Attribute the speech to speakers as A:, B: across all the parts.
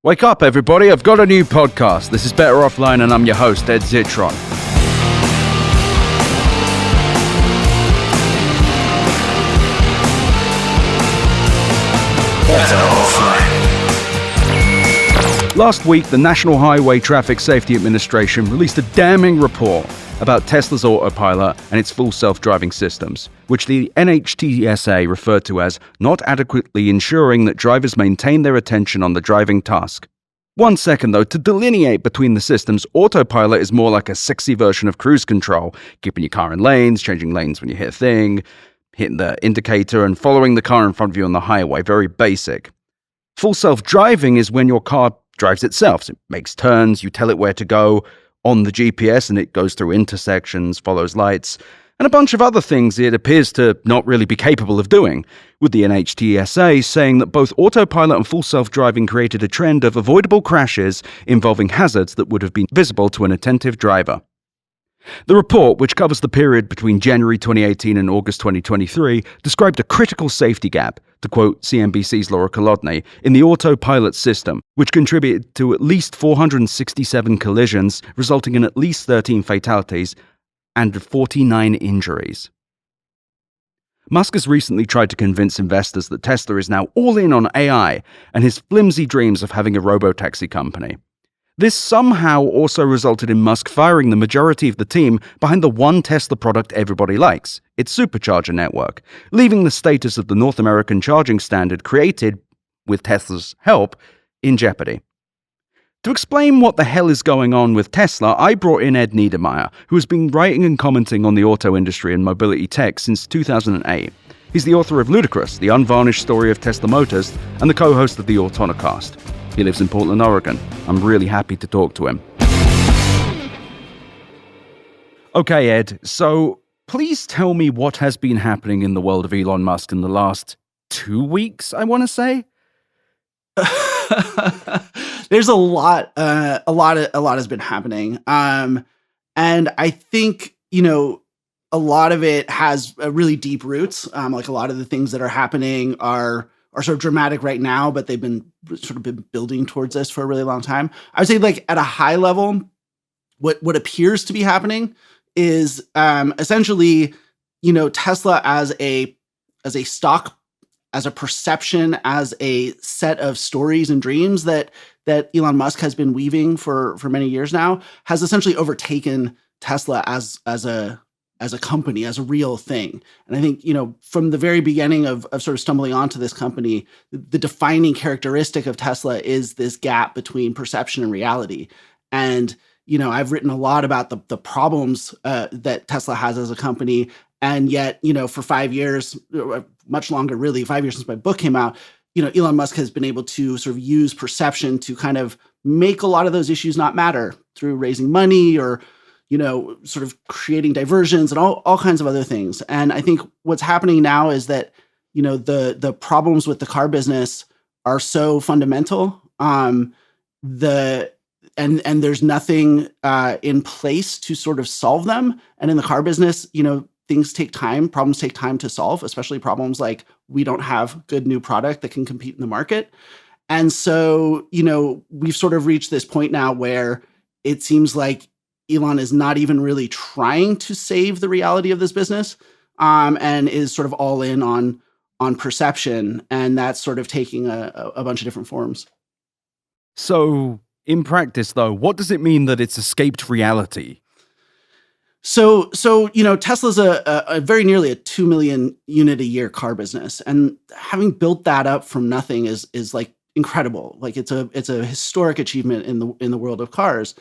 A: Wake up, everybody. I've got a new podcast. This is Better Offline, and I'm your host, Ed Zitron. Better Offline. Last week, the National Highway Traffic Safety Administration released a damning report about Tesla's Autopilot and its full self-driving systems, which the NHTSA referred to as not adequately ensuring that drivers maintain their attention on the driving task. 1 second, though, to delineate between the systems, Autopilot is more like a sexy version of cruise control, keeping your car in lanes, changing lanes when you hit a thing, hitting the indicator, and following the car in front of you on the highway. Very basic. Full self-driving is when your car drives itself. So it makes turns, you tell it where to go on the GPS, and it goes through intersections, follows lights, and a bunch of other things it appears to not really be capable of doing, with the NHTSA saying that both Autopilot and full self-driving created a trend of avoidable crashes involving hazards that would have been visible to an attentive driver. The report, which covers the period between January 2018 and August 2023, described a critical safety gap, to quote CNBC's Laura Kolodny, in the Autopilot system, which contributed to at least 467 collisions, resulting in at least 13 fatalities and 49 injuries. Musk has recently tried to convince investors that Tesla is now all in on AI and his flimsy dreams of having a robotaxi company. This somehow also resulted in Musk firing the majority of the team behind the one Tesla product everybody likes, its Supercharger network, leaving the status of the North American charging standard created, with Tesla's help, in jeopardy. To explain what the hell is going on with Tesla, I brought in Ed Niedermeyer, who has been writing and commenting on the auto industry and mobility tech since 2008. He's the author of Ludicrous, the Unvarnished story of Tesla Motors, and the co-host of the Autonomcast. He lives in Portland, Oregon. I'm really happy to talk to him. Okay, Ed, so please tell me what has been happening in the world of Elon Musk in the last 2 weeks, I want to say?
B: There's a lot has been happening. And I think, a lot of it has really deep roots. Like a lot of the things that are happening are sort of dramatic right now, but they've been building towards this for a really long time. I would say, like, at a high level, what appears to be happening is essentially, Tesla as a stock, as a perception, as a set of stories and dreams that Elon Musk has been weaving for many years now, has essentially overtaken Tesla as a company, as a real thing. And I think, from the very beginning of sort of stumbling onto this company, the defining characteristic of Tesla is this gap between perception and reality. And, I've written a lot about the problems that Tesla has as a company. And yet, for 5 years, much longer, really, 5 years since my book came out, Elon Musk has been able to sort of use perception to kind of make a lot of those issues not matter through raising money or, sort of creating diversions and all kinds of other things. And I think what's happening now is that, the problems with the car business are so fundamental. And there's nothing in place to sort of solve them. And in the car business, things take time, problems take time to solve, especially problems like we don't have good new product that can compete in the market. And so, we've sort of reached this point now where it seems like Elon is not even really trying to save the reality of this business, and is sort of all in on perception. And that's sort of taking a bunch of different forms.
A: So in practice, though, what does it mean that it's escaped reality?
B: So Tesla's a very nearly a 2 million unit a year car business, and having built that up from nothing is like incredible. Like it's a historic achievement in the world of cars.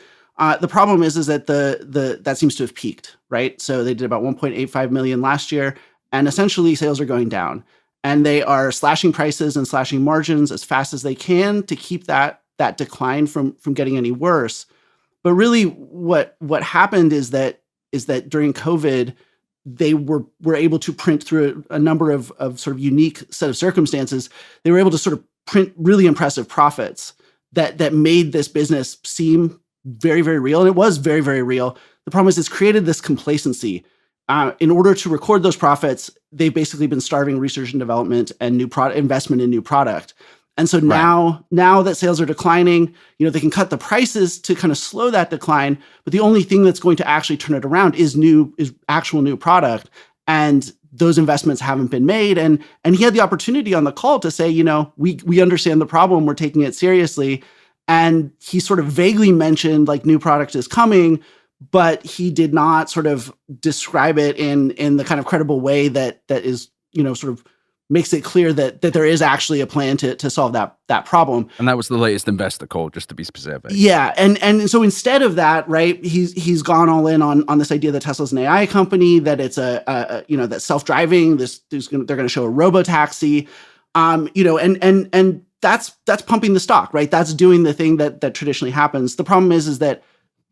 B: The problem is that that seems to have peaked, right? So they did about 1.85 million last year, and essentially sales are going down, and they are slashing prices and slashing margins as fast as they can to keep that decline from getting any worse. But really, what happened is that during COVID, they were able to print through a number of sort of unique set of circumstances. They were able to sort of print really impressive profits that made this business seem very, very real. And it was very, very real. The problem is it's created this complacency. In order to record those profits, they've basically been starving research and development and investment in new product. And so now that sales are declining, they can cut the prices to kind of slow that decline. But the only thing that's going to actually turn it around is actual new product. And those investments haven't been made. And he had the opportunity on the call to say, we understand the problem. We're taking it seriously. And he sort of vaguely mentioned like new product is coming, but he did not sort of describe it in the kind of credible way that is, sort of makes it clear that there is actually a plan to solve that problem.
A: And that was the latest investor call, just to be specific.
B: Yeah, and so instead of that, right, he's gone all in on this idea that Tesla's an AI company, that it's that self-driving. They're going to show a robo-taxi, and that's pumping the stock, right? That's doing the thing that traditionally happens. The problem is that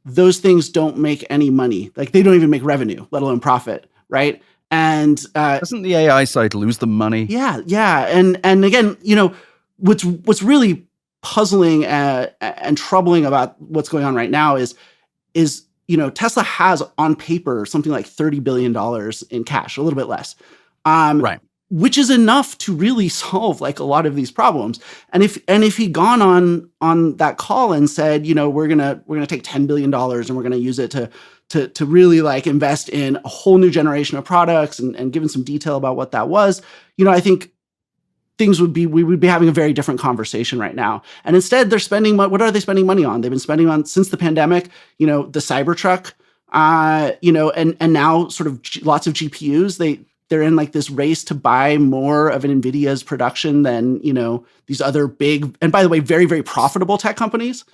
B: those things don't make any money. Like they don't even make revenue, let alone profit, right? And
A: doesn't the AI side lose the money?
B: Yeah. And again, what's really puzzling and troubling about what's going on right now is Tesla has on paper something like $30 billion in cash, a little bit less.
A: Right.
B: Which is enough to really solve like a lot of these problems. And if he'd gone on that call and said, we're gonna take $10 billion and we're gonna use it to really like invest in a whole new generation of products and given some detail about what that was, I think we would be having a very different conversation right now. And instead they're spending, what are they spending money on? They've been spending on since the pandemic, the Cybertruck, and now sort of lots of GPUs. They're in like this race to buy more of an NVIDIA's production than, these other big, and by the way, very, very profitable tech companies.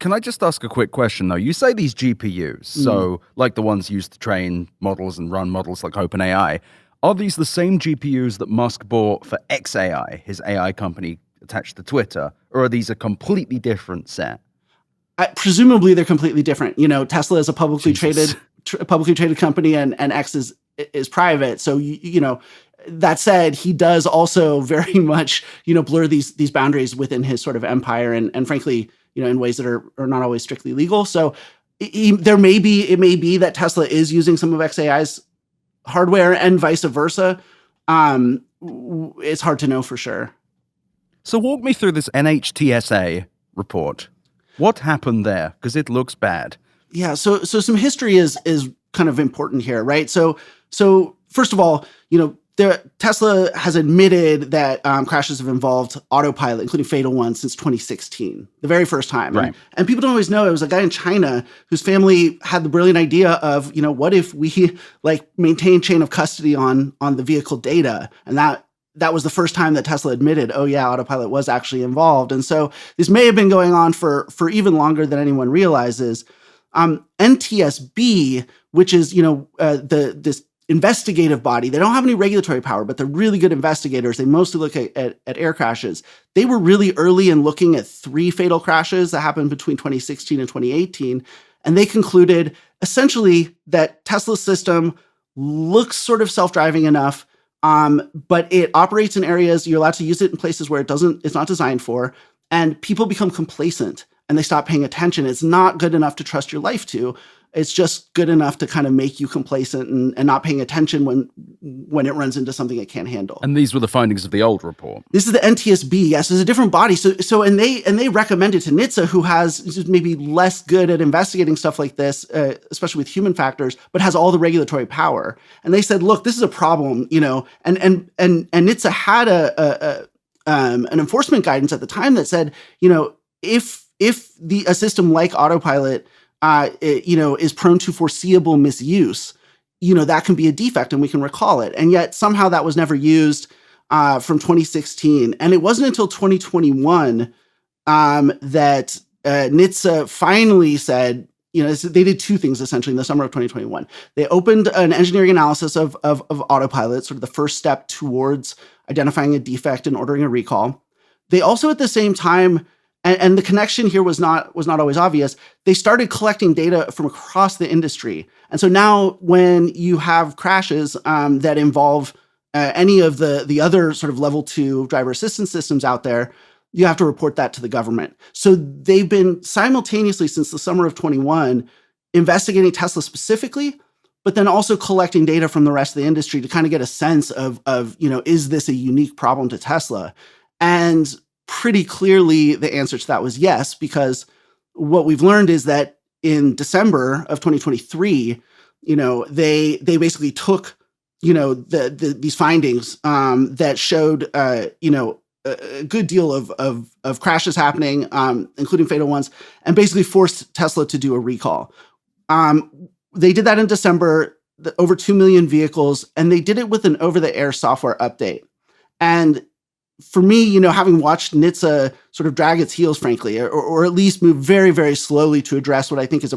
A: Can I just ask a quick question, though? You say these GPUs, so like the ones used to train models and run models like OpenAI, are these the same GPUs that Musk bought for xAI, his AI company attached to Twitter, or are these a completely different set?
B: Presumably, they're completely different. Tesla is a publicly traded company, and X is private. So that said, he does also very much blur these boundaries within his sort of empire, and frankly, in ways that are not always strictly legal. So it may be that Tesla is using some of xAI's hardware and vice versa. It's hard to know for sure.
A: So walk me through this NHTSA report. What happened there? Because it looks bad.
B: Yeah. So some history is kind of important here, right? So first of all, Tesla has admitted that crashes have involved Autopilot, including fatal ones, since 2016, the very first time.
A: Right.
B: And people don't always know. It was a guy in China whose family had the brilliant idea of, what if we like maintain chain of custody on the vehicle data? And that was the first time that Tesla admitted, oh yeah, Autopilot was actually involved. And so this may have been going on for even longer than anyone realizes. NTSB, which is, this investigative body. They don't have any regulatory power, but they're really good investigators. They mostly look at air crashes. They were really early in looking at 3 fatal crashes that happened between 2016 and 2018. And they concluded essentially that Tesla's system looks sort of self-driving enough, but it operates in areas, you're allowed to use it in places where it's not designed for, and people become complacent and they stop paying attention. It's not good enough to trust your life to. It's just good enough to kind of make you complacent and not paying attention when it runs into something it can't handle.
A: And these were the findings of the old report.
B: This is the NTSB. Yes, it's a different body. So and they recommended to NHTSA, who has maybe less good at investigating stuff like this, especially with human factors, but has all the regulatory power. And they said, look, this is a problem, and NHTSA had an enforcement guidance at the time that said, if a system like Autopilot is prone to foreseeable misuse, that can be a defect and we can recall it. And yet somehow that was never used from 2016. And it wasn't until 2021 that NHTSA finally said, they did 2 things essentially in the summer of 2021. They opened an engineering analysis of Autopilot, sort of the first step towards identifying a defect and ordering a recall. They also at the same time, and the connection here was not always obvious, they started collecting data from across the industry. And so now when you have crashes that involve any of the other sort of level 2 driver assistance systems out there, you have to report that to the government. So they've been simultaneously since the summer of 21 investigating Tesla specifically, but then also collecting data from the rest of the industry to kind of get a sense of is this a unique problem to Tesla? And pretty clearly the answer to that was yes, because what we've learned is that in December of 2023, they basically took, these findings that showed, a good deal of crashes happening, including fatal ones, and basically forced Tesla to do a recall. They did that in December, over 2 million vehicles, and they did it with an over-the-air software update. And for me, having watched NHTSA sort of drag its heels, frankly, or at least move very, very slowly to address what I think is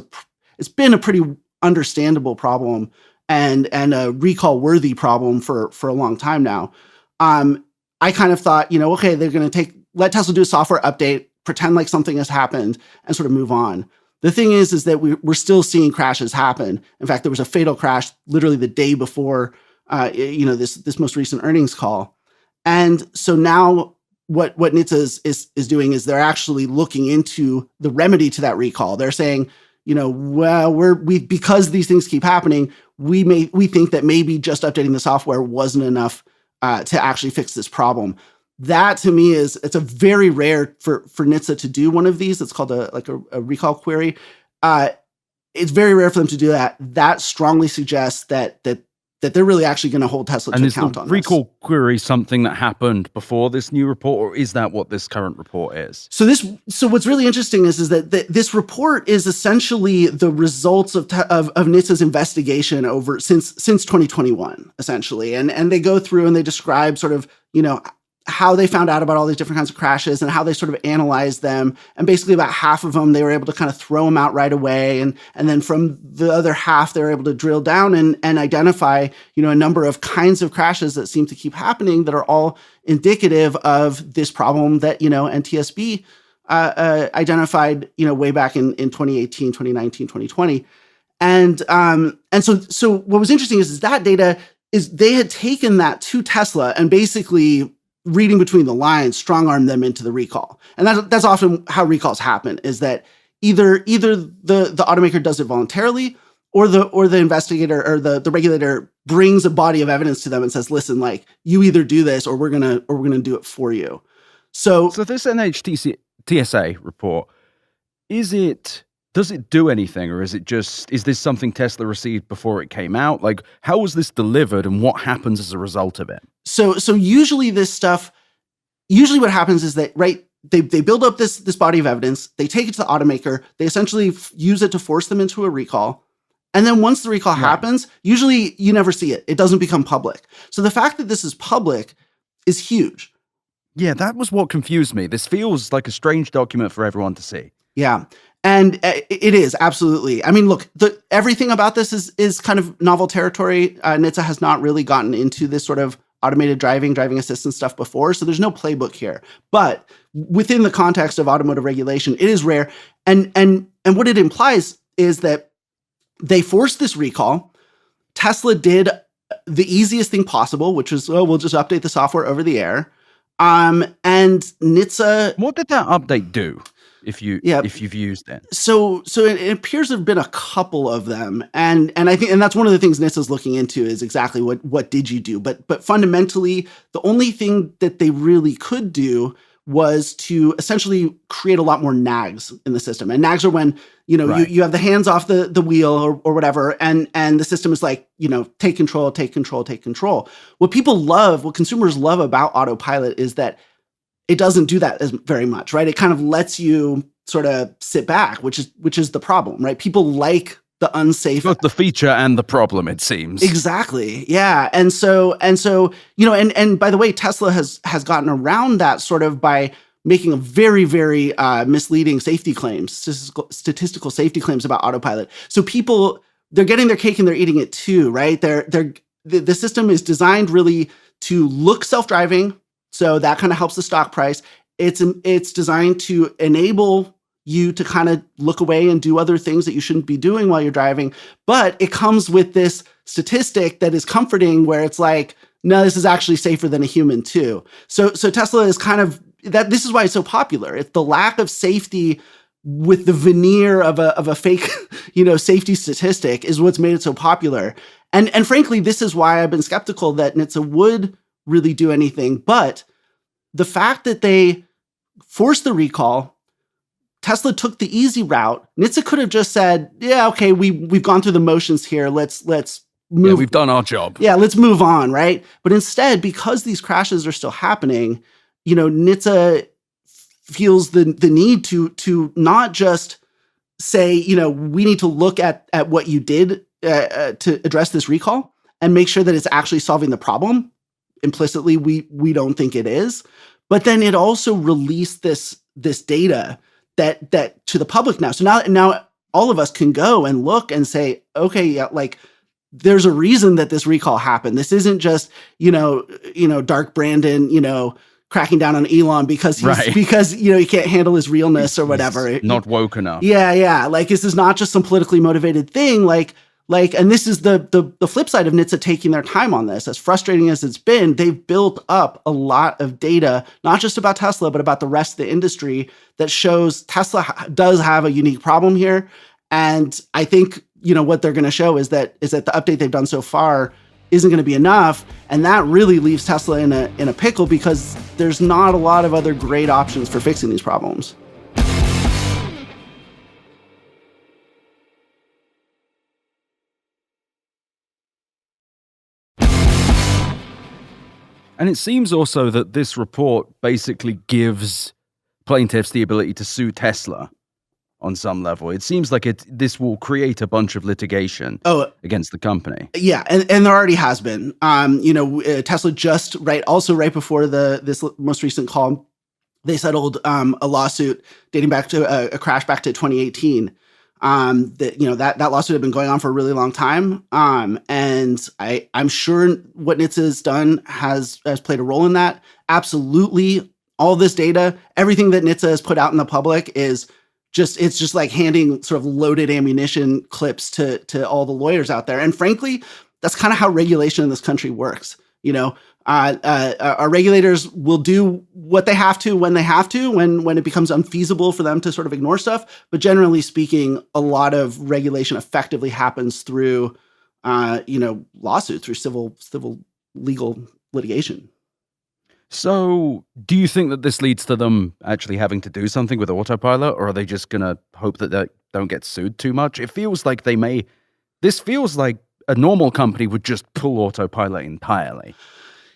B: it's been a pretty understandable problem and a recall-worthy problem for a long time now. I kind of thought, okay, they're going to let Tesla do a software update, pretend like something has happened, and sort of move on. The thing is that we're still seeing crashes happen. In fact, there was a fatal crash literally the day before, this most recent earnings call. And so now what NHTSA is doing is they're actually looking into the remedy to that recall. They're saying, because these things keep happening, we think that maybe just updating the software wasn't enough to actually fix this problem. That to me it's a very rare for NHTSA to do one of these. It's called a recall query. It's very rare for them to do that. That strongly suggests that they're really actually going to hold Tesla to account on this. And is the
A: recall query something that happened before this new report, or is that what this current report is?
B: So what's really interesting is that this report is essentially the results of NHTSA's investigation over since 2021, essentially, and they go through and they describe sort of how they found out about all these different kinds of crashes and how they sort of analyzed them. And basically about half of them, they were able to kind of throw them out right away. And then from the other half, they were able to drill down and identify, a number of kinds of crashes that seem to keep happening that are all indicative of this problem that, NTSB identified, way back in 2018, 2019, 2020. And so what was interesting is that data is they had taken that to Tesla and basically, reading between the lines, strong-arm them into the recall. And that's often how recalls happen, is that either the automaker does it voluntarily, or the investigator or the regulator brings a body of evidence to them and says, listen, like, you either do this or we're gonna do it for you. So
A: this NHTSA report, does it do anything, or is this something Tesla received before it came out? Like, how was this delivered and what happens as a result of it?
B: So usually what happens is that, right, they build up this body of evidence, they take it to the automaker, they essentially use it to force them into a recall. And then once the recall happens, usually you never see it. It doesn't become public. So the fact that this is public is huge.
A: Yeah, that was what confused me. This feels like a strange document for everyone to see.
B: Yeah. And it is, absolutely. I mean, look, everything about this is kind of novel territory. NHTSA has not really gotten into this sort of automated driving assistance stuff before, so there's no playbook here. But within the context of automotive regulation, it is rare. And what it implies is that they forced this recall. Tesla did the easiest thing possible, which is, we'll just update the software over the air. And NHTSA...
A: What did that update do? If you've used it.
B: So it appears to have been a couple of them. And I think, and that's one of the things NHTSA's looking into, is exactly what did you do? But fundamentally, the only thing that they really could do was to essentially create a lot more nags in the system. And nags are when, you have the hands off the wheel or whatever, and the system is like, take control. What consumers love about Autopilot is that it doesn't do that as very much, right? It kind of lets you sort of sit back, which is the problem, right? People like the unsafe.
A: Both the feature and the problem, it seems.
B: Exactly. Yeah. And so, and by the way, Tesla has gotten around that sort of by making a very, very misleading safety claims, statistical safety claims about Autopilot. So people, they're getting their cake and they're eating it too, right? The system is designed really to look self-driving. So that kind of helps the stock price. It's designed to enable you to kind of look away and do other things that you shouldn't be doing while you're driving. But it comes with this statistic that is comforting, where it's like, no, this is actually safer than a human too. So Tesla is kind of that. This is why it's so popular. It's the lack of safety with the veneer of a fake, safety statistic is what's made it so popular. And frankly, this is why I've been skeptical that NHTSA would really do anything. But the fact that they forced the recall. Tesla took the easy route. NHTSA could have just said, yeah, okay, we've gone through the motions here. Let's move.
A: Yeah, we've done our job.
B: Yeah, let's move on, right? But instead, because these crashes are still happening, NHTSA feels the need to not just say, we need to look at what you did to address this recall and make sure that it's actually solving the problem. Implicitly, we don't think it is. But then it also released this data that to the public now. So now all of us can go and look and say, okay, yeah, like there's a reason that this recall happened. This isn't just, Dark Brandon, cracking down on Elon because he can't handle his realness or whatever.
A: He's not woke enough.
B: Yeah. Like this is not just some politically motivated thing. And this is the flip side of NHTSA taking their time on this. As frustrating as it's been, they've built up a lot of data, not just about Tesla, but about the rest of the industry that shows Tesla does have a unique problem here. And I think, what they're going to show is that the update they've done so far isn't going to be enough. And that really leaves Tesla in a pickle because there's not a lot of other great options for fixing these problems.
A: And it seems also that this report basically gives plaintiffs the ability to sue Tesla on some level. It seems like this will create a bunch of litigation against the company.
B: Yeah, and there already has been. Tesla just right before this most recent call, they settled a lawsuit dating back to a crash back to 2018. That lawsuit had been going on for a really long time. And I'm sure what NHTSA has done has played a role in that. Absolutely. All this data, everything that NHTSA has put out in the public it's just like handing sort of loaded ammunition clips to all the lawyers out there. And frankly, that's kind of how regulation in this country works. Our regulators will do what they have to when they have to, when it becomes unfeasible for them to sort of ignore stuff. But generally speaking, a lot of regulation effectively happens through, lawsuits, through civil legal litigation.
A: So do you think that this leads to them actually having to do something with Autopilot, or are they just going to hope that they don't get sued too much? It feels like this feels like a normal company would just pull Autopilot entirely.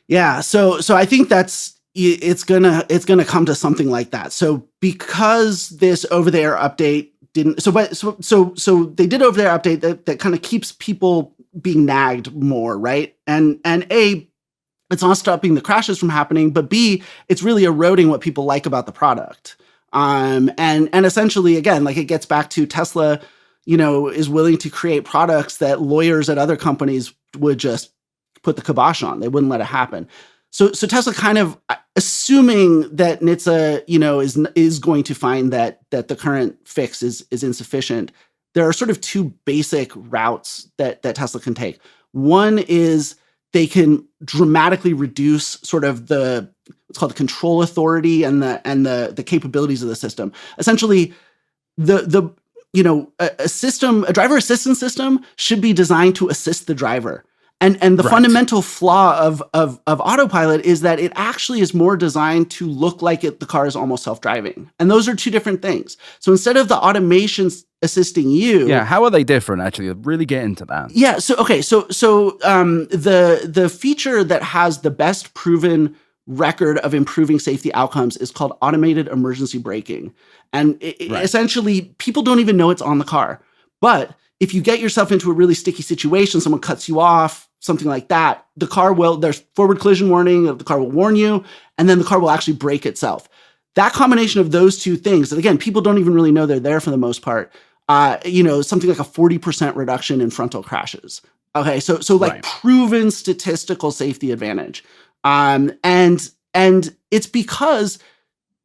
B: Yeah, so I think it's gonna come to something like that. So because this over-the-air update didn't, so they did over-the-air update that kind of keeps people being nagged more, right? And A, it's not stopping the crashes from happening, but B, it's really eroding what people like about the product. And essentially, again, like it gets back to Tesla, is willing to create products that lawyers at other companies would just put the kibosh on. They wouldn't let it happen. So Tesla kind of assuming that NHTSA, is going to find that the current fix is insufficient. There are sort of two basic routes that Tesla can take. One is they can dramatically reduce sort of what's called the control authority and the capabilities of the system. Essentially, a driver assistance system should be designed to assist the driver. And the fundamental flaw of Autopilot is that it actually is more designed to look like the car is almost self-driving. And those are two different things. So instead of the automations assisting you.
A: Yeah, how are they different, actually? Really get into that.
B: Yeah, so the feature that has the best proven record of improving safety outcomes is called automated emergency braking. And essentially, people don't even know it's on the car. But if you get yourself into a really sticky situation, someone cuts you off, something like that, there's forward collision warning, the car will warn you, and then the car will actually brake itself. That combination of those two things, and again, people don't even really know they're there for the most part, something like a 40% reduction in frontal crashes. Okay, so like proven statistical safety advantage. And it's because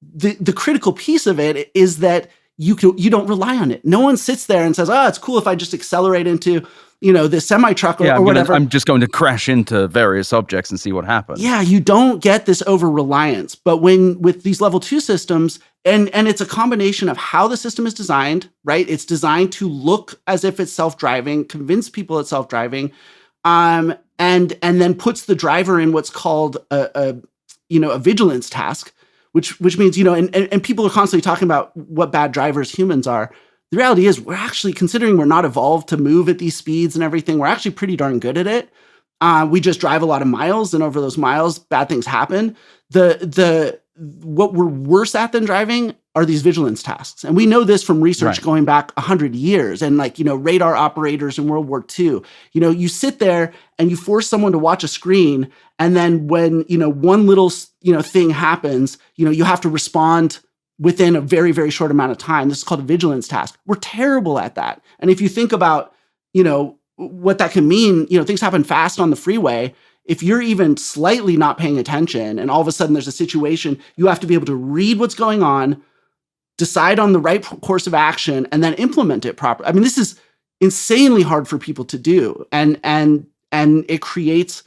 B: the critical piece of it is that you don't rely on it. No one sits there and says, "Oh, it's cool if I just accelerate into, this semi-truck or whatever.
A: I'm just going to crash into various objects and see what happens."
B: Yeah, you don't get this over-reliance. But with these level 2 systems, and it's a combination of how the system is designed, right? It's designed to look as if it's self-driving, convince people it's self-driving, and then puts the driver in what's called a vigilance task, which means, and people are constantly talking about what bad drivers humans are. The reality is we're actually, considering we're not evolved to move at these speeds and everything, we're actually pretty darn good at it. We just drive a lot of miles, and over those miles, bad things happen. What we're worse at than driving are these vigilance tasks. And we know this from research going back 100 years and radar operators in World War II. You sit there and you force someone to watch a screen. And then when, one little, thing happens, you have to respond within a very, very short amount of time. This is called a vigilance task. We're terrible at that. And if you think about, what that can mean, things happen fast on the freeway. If you're even slightly not paying attention and all of a sudden there's a situation, you have to be able to read what's going on, decide on the right course of action, and then implement it properly. I mean, this is insanely hard for people to do. And it creates,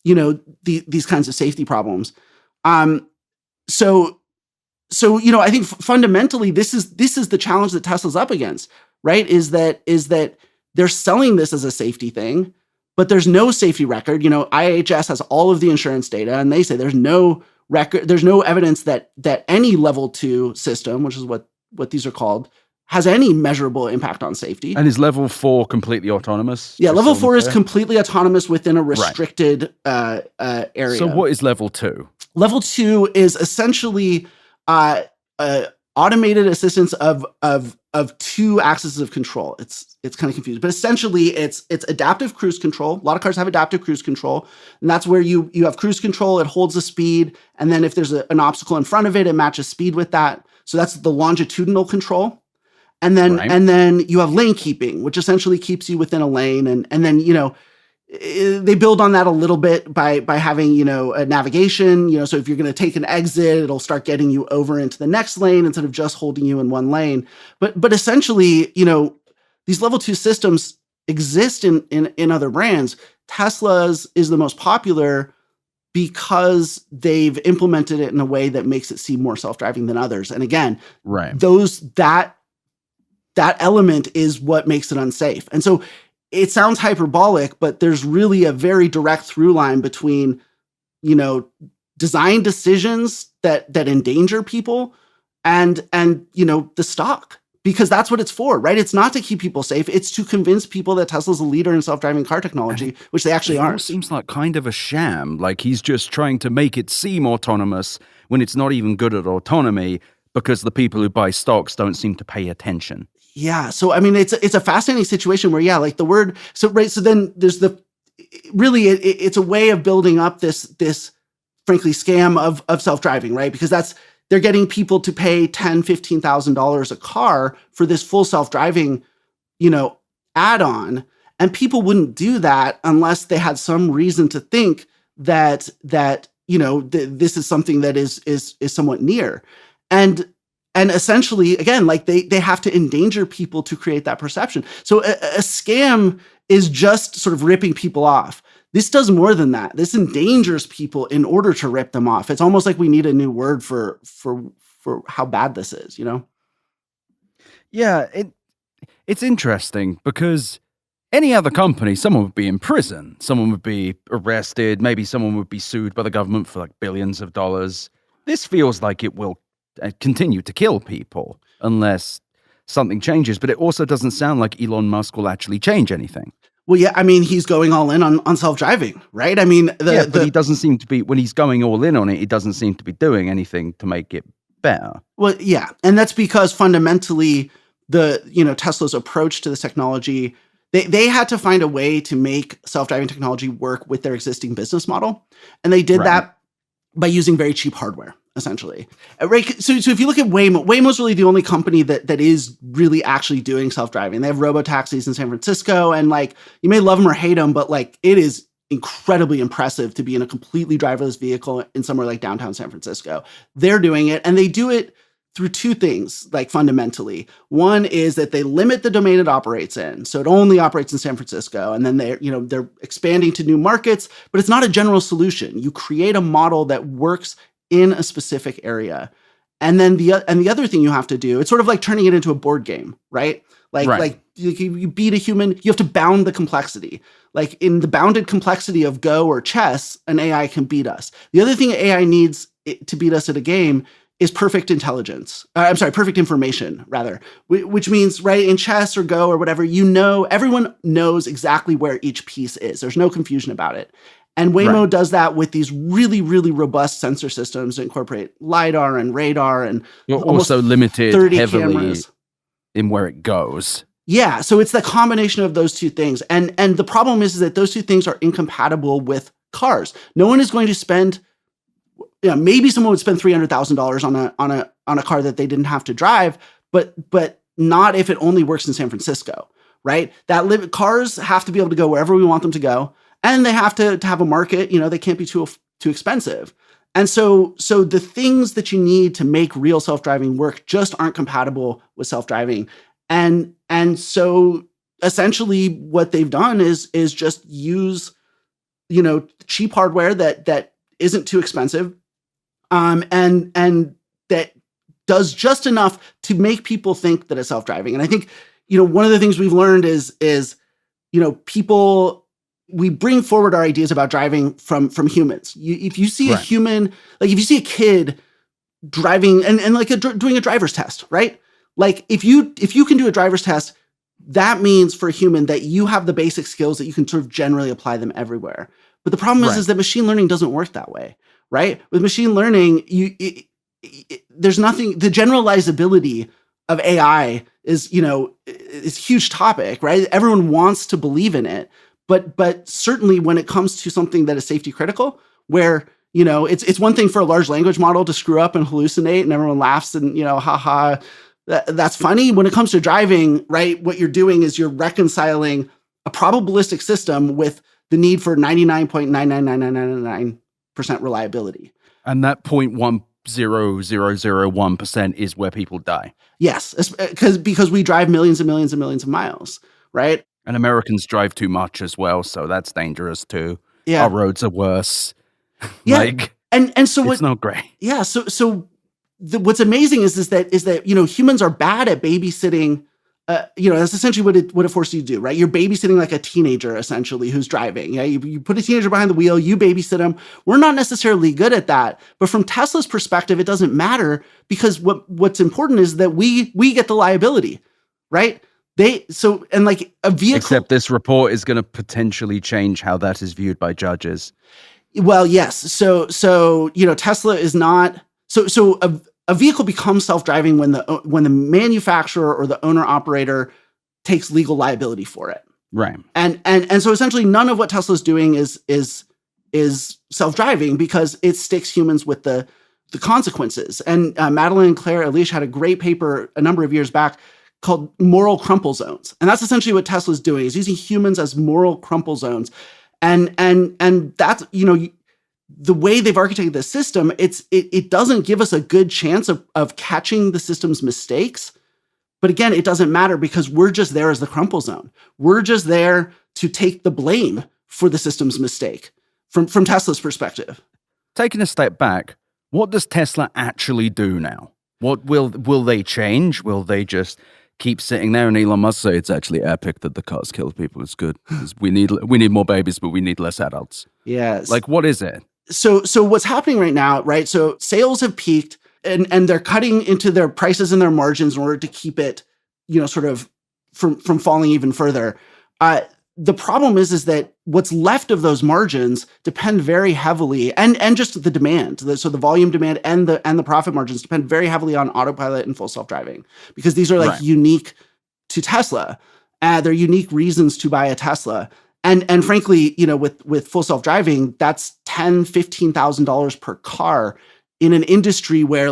B: these kinds of safety problems. So I think fundamentally, this is the challenge that Tesla's up against, right? Is that they're selling this as a safety thing, but there's no safety record. IHS has all of the insurance data, and they say there's no record, there's no evidence that any level 2 system, which is what these are called, has any measurable impact on safety.
A: And is level 4 completely autonomous?
B: Yeah, level 4 is completely autonomous within a restricted area.
A: So what is level 2?
B: Level 2 is essentially automated assistance of 2 axes of control. It's kind of confusing, but essentially it's adaptive cruise control. A lot of cars have adaptive cruise control, and that's where you have cruise control. It holds the speed, and then if there's an obstacle in front of it, it matches speed with that. So that's the longitudinal control. And then you have lane keeping, which essentially keeps you within a lane, and then they build on that a little bit by having, a navigation, so if you're going to take an exit, it'll start getting you over into the next lane instead of just holding you in one lane. But essentially, these level 2 systems exist in other brands. Tesla's is the most popular because they've implemented it in a way that makes it seem more self-driving than others. And again, that element is what makes it unsafe. And so it sounds hyperbolic, but there's really a very direct through line between, design decisions that endanger people and the stock, because that's what it's for, right? It's not to keep people safe. It's to convince people that Tesla's a leader in self-driving car technology, which they actually aren't.
A: It seems like kind of a sham. Like he's just trying to make it seem autonomous when it's not even good at autonomy, because the people who buy stocks don't seem to pay attention.
B: Yeah. So, I mean, it's a fascinating situation where, like the word, so then there's it's a way of building up this frankly scam of self-driving, right? Because they're getting people to pay $10,000, $15,000 a car for this full self-driving, add-on. And people wouldn't do that unless they had some reason to think that this is something that is somewhat near. And essentially, again, like they have to endanger people to create that perception. So a scam is just sort of ripping people off. This does more than that. This endangers people in order to rip them off. It's almost like we need a new word for how bad this is,
A: Yeah, it's interesting because any other company, someone would be in prison, someone would be arrested, maybe someone would be sued by the government for like billions of dollars. This feels like it will continue to kill people unless something changes, but it also doesn't sound like Elon Musk will actually change anything.
B: Well, yeah, I mean, he's going all in on self-driving, right? I mean,
A: but he doesn't seem to be, when he's going all in on it, he doesn't seem to be doing anything to make it better.
B: Well, yeah, and that's because fundamentally Tesla's approach to this technology, they had to find a way to make self-driving technology work with their existing business model, and they did that by using very cheap hardware, essentially. Right? So if you look at Waymo's really the only company that is really actually doing self-driving. They have robo-taxis in San Francisco, and like, you may love them or hate them, but like, it is incredibly impressive to be in a completely driverless vehicle in somewhere like downtown San Francisco. They're doing it, and they do it through 2 things, like fundamentally. One is that they limit the domain it operates in. So it only operates in San Francisco. And then they're expanding to new markets, but it's not a general solution. You create a model that works in a specific area. And then the other thing you have to do, it's sort of like turning it into a board game, right? Like you beat a human, you have to bound the complexity. Like in the bounded complexity of Go or chess, an AI can beat us. The other thing AI needs to beat us at a game is perfect intelligence. Perfect information, rather, which means, right, in chess or Go or whatever, everyone knows exactly where each piece is. There's no confusion about it. And Waymo does that with these really, really robust sensor systems that incorporate LiDAR and radar and
A: You're also limited
B: 30
A: heavily
B: cameras
A: in where it goes.
B: Yeah, so it's the combination of those two things. And the problem is that those two things are incompatible with cars. No one is going to spend, maybe someone would spend $300,000 on a car that they didn't have to drive, but not if it only works in San Francisco, right? Cars have to be able to go wherever we want them to go, and they have to have a market. They can't be too expensive. And so the things that you need to make real self-driving work just aren't compatible with self-driving. And so essentially what they've done is just use, cheap hardware that isn't too expensive, and that does just enough to make people think that it's self-driving. And I think, one of the things we've learned is we bring forward our ideas about driving from humans. If you see a human, like if you see a kid driving and doing a driver's test, right? Like if you can do a driver's test, that means for a human that you have the basic skills that you can sort of generally apply them everywhere. But the problem is that machine learning doesn't work that way, right? With machine learning, there's nothing. The generalizability of AI is a huge topic, right? Everyone wants to believe in it, but certainly when it comes to something that is safety critical, where it's one thing for a large language model to screw up and hallucinate, and everyone laughs and haha. That's funny. When it comes to driving, right, what you're doing is you're reconciling a probabilistic system with the need for 99.99999% reliability.
A: And that 0.10001% is where people die.
B: Yes, because we drive millions and millions and millions of miles, right?
A: And Americans drive too much as well, so that's dangerous too.
B: Yeah.
A: Our roads are worse.
B: Yeah. And so
A: it's not great.
B: Yeah. So what's amazing is that humans are bad at babysitting. That's essentially what it forces you to do, right? You're babysitting like a teenager essentially who's driving. Yeah, you put a teenager behind the wheel, you babysit them. We're not necessarily good at that, but from Tesla's perspective, it doesn't matter because what's important is that we get the liability, right? A vehicle.
A: Except this report is going to potentially change how that is viewed by judges.
B: Well, yes. So Tesla is not. So a vehicle becomes self-driving when the manufacturer or the owner operator takes legal liability for it.
A: Right.
B: And so essentially none of what Tesla's doing is self-driving because it sticks humans with the consequences. And Madeline and Claire Elish had a great paper a number of years back called moral crumple zones. And that's essentially what Tesla's doing, is using humans as moral crumple zones. And that's, the way they've architected the system, it doesn't give us a good chance of catching the system's mistakes. But again, it doesn't matter because we're just there as the crumple zone. We're just there to take the blame for the system's mistake from Tesla's perspective.
A: Taking a step back, what does Tesla actually do now? What will they change? Will they just keep sitting there? And Elon Musk say it's actually epic that the cars kill people. It's good. We need more babies, but we need less adults.
B: Yes.
A: Like, what is it?
B: So what's happening right now, right? So sales have peaked and they're cutting into their prices and their margins in order to keep it, sort of from falling even further. The problem is that what's left of those margins depend very heavily, and just the demand. So the volume demand and the profit margins depend very heavily on Autopilot and full self-driving, because these are unique to Tesla. They're unique reasons to buy a Tesla. And frankly, with full self-driving, that's $10,000, $15,000 per car in an industry where